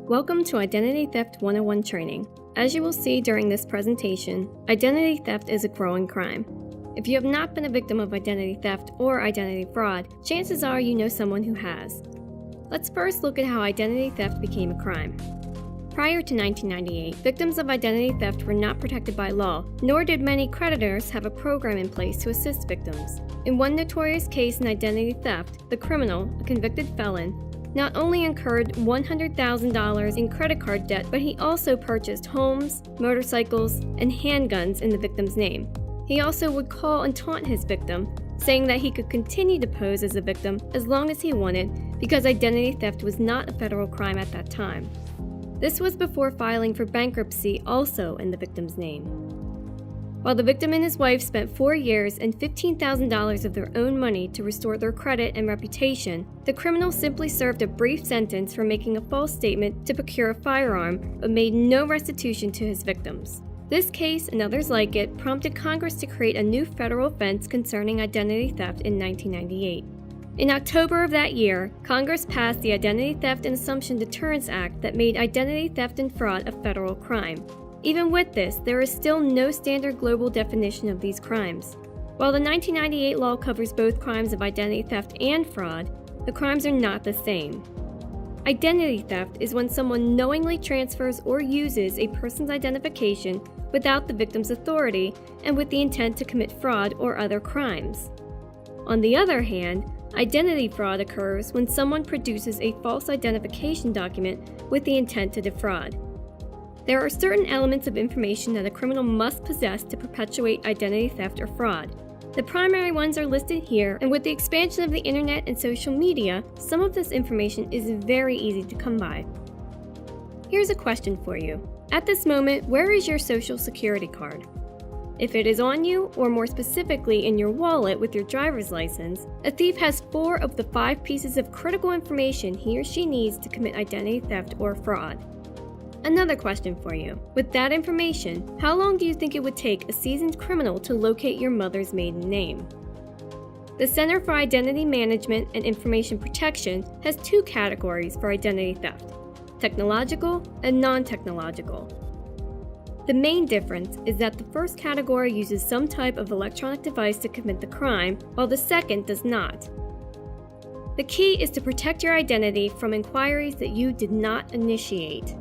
Welcome to Identity Theft 101 training. As you will see during this presentation, identity theft is a growing crime. If you have not been a victim of identity theft or identity fraud, chances are you know someone who has. Let's first look at how identity theft became a crime. Prior to 1998, victims of identity theft were not protected by law, nor did many creditors have a program in place to assist victims. In one notorious case in identity theft, the criminal, a convicted felon, not only incurred $100,000 in credit card debt, but he also purchased homes, motorcycles, and handguns in the victim's name. He also would call and taunt his victim, saying that he could continue to pose as a victim as long as he wanted because identity theft was not a federal crime at that time. This was before filing for bankruptcy also in the victim's name. While the victim and his wife spent 4 years and $15,000 of their own money to restore their credit and reputation, the criminal simply served a brief sentence for making a false statement to procure a firearm but made no restitution to his victims. This case and others like it prompted Congress to create a new federal offense concerning identity theft in 1998. In October of that year, Congress passed the Identity Theft and Assumption Deterrence Act that made identity theft and fraud a federal crime. Even with this, there is still no standard global definition of these crimes. While the 1998 law covers both crimes of identity theft and fraud, the crimes are not the same. Identity theft is when someone knowingly transfers or uses a person's identification without the victim's authority and with the intent to commit fraud or other crimes. On the other hand, identity fraud occurs when someone produces a false identification document with the intent to defraud. There are certain elements of information that a criminal must possess to perpetuate identity theft or fraud. The primary ones are listed here, and with the expansion of the internet and social media, some of this information is very easy to come by. Here's a question for you. At this moment, where is your social security card? If it is on you, or more specifically in your wallet with your driver's license, a thief has 4 of the 5 pieces of critical information he or she needs to commit identity theft or fraud. Another question for you. With that information, how long do you think it would take a seasoned criminal to locate your mother's maiden name? The Center for Identity Management and Information Protection has 2 categories for identity theft: technological and non-technological. The main difference is that the first category uses some type of electronic device to commit the crime, while the second does not. The key is to protect your identity from inquiries that you did not initiate.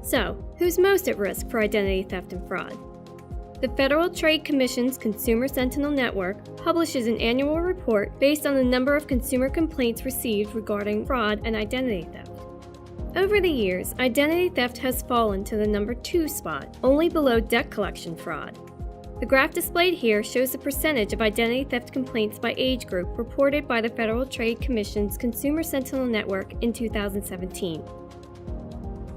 So, who's most at risk for identity theft and fraud? The Federal Trade Commission's Consumer Sentinel Network publishes an annual report based on the number of consumer complaints received regarding fraud and identity theft. Over the years, identity theft has fallen to the number 2 spot, only below debt collection fraud. The graph displayed here shows the percentage of identity theft complaints by age group reported by the Federal Trade Commission's Consumer Sentinel Network in 2017.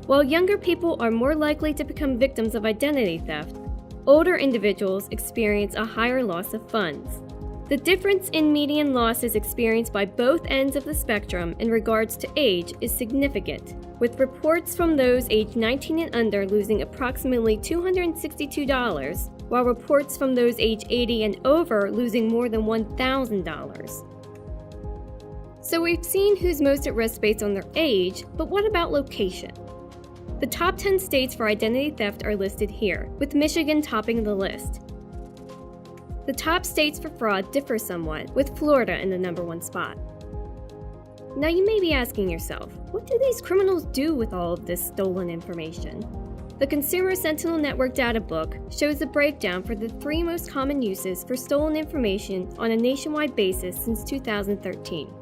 While younger people are more likely to become victims of identity theft, older individuals experience a higher loss of funds. The difference in median losses experienced by both ends of the spectrum in regards to age is significant, with reports from those aged 19 and under losing approximately $262, while reports from those aged 80 and over losing more than $1,000. So we've seen who's most at risk based on their age, but what about location? The top 10 states for identity theft are listed here, with Michigan topping the list. The top states for fraud differ somewhat, with Florida in the number 1 spot. Now you may be asking yourself, what do these criminals do with all of this stolen information? The Consumer Sentinel Network Data Book shows a breakdown for the 3 most common uses for stolen information on a nationwide basis since 2013.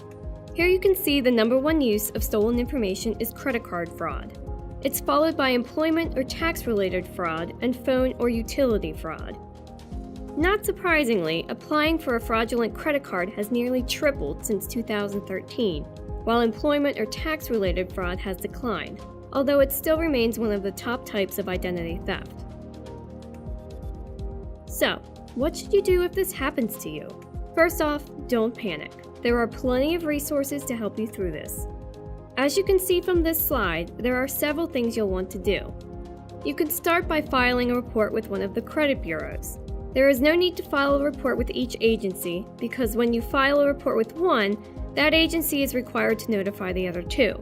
Here you can see the number 1 use of stolen information is credit card fraud. It's followed by employment or tax-related fraud and phone or utility fraud. Not surprisingly, applying for a fraudulent credit card has nearly tripled since 2013, while employment or tax-related fraud has declined, although it still remains one of the top types of identity theft. So, what should you do if this happens to you? First off, don't panic. There are plenty of resources to help you through this. As you can see from this slide, there are several things you'll want to do. You can start by filing a report with one of the credit bureaus. There is no need to file a report with each agency because when you file a report with one, that agency is required to notify the other 2.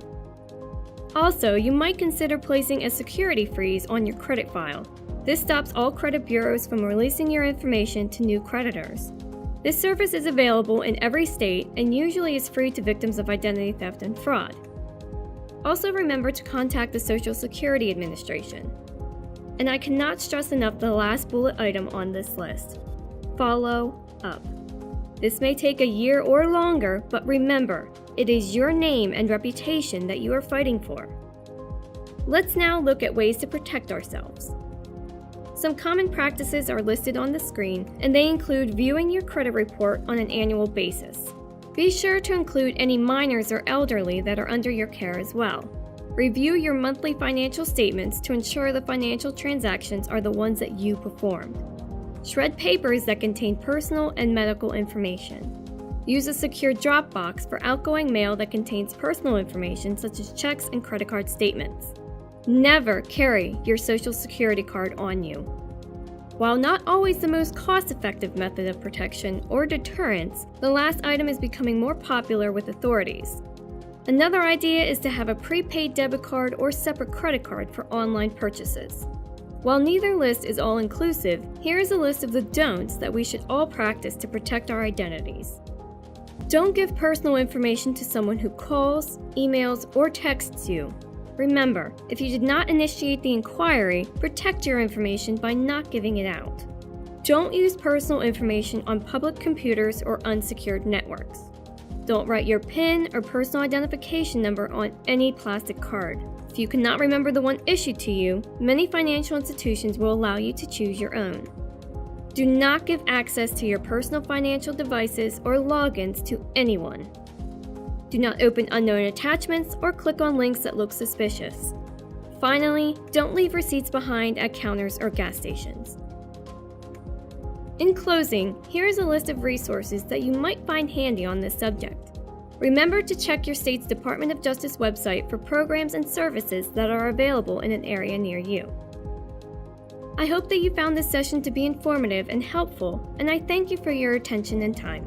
Also, you might consider placing a security freeze on your credit file. This stops all credit bureaus from releasing your information to new creditors. This service is available in every state and usually is free to victims of identity theft and fraud. Also remember to contact the Social Security Administration. And I cannot stress enough the last bullet item on this list. Follow up. This may take a year or longer, but remember, it is your name and reputation that you are fighting for. Let's now look at ways to protect ourselves. Some common practices are listed on the screen, and they include viewing your credit report on an annual basis. Be sure to include any minors or elderly that are under your care as well. Review your monthly financial statements to ensure the financial transactions are the ones that you performed. Shred papers that contain personal and medical information. Use a secure drop box for outgoing mail that contains personal information such as checks and credit card statements. Never carry your Social Security card on you. While not always the most cost-effective method of protection or deterrence, the last item is becoming more popular with authorities. Another idea is to have a prepaid debit card or separate credit card for online purchases. While neither list is all-inclusive, here is a list of the don'ts that we should all practice to protect our identities. Don't give personal information to someone who calls, emails, or texts you. Remember, if you did not initiate the inquiry, protect your information by not giving it out. Don't use personal information on public computers or unsecured networks. Don't write your PIN or personal identification number on any plastic card. If you cannot remember the one issued to you, many financial institutions will allow you to choose your own. Do not give access to your personal financial devices or logins to anyone. Do not open unknown attachments or click on links that look suspicious. Finally, don't leave receipts behind at counters or gas stations. In closing, here is a list of resources that you might find handy on this subject. Remember to check your state's Department of Justice website for programs and services that are available in an area near you. I hope that you found this session to be informative and helpful, and I thank you for your attention and time.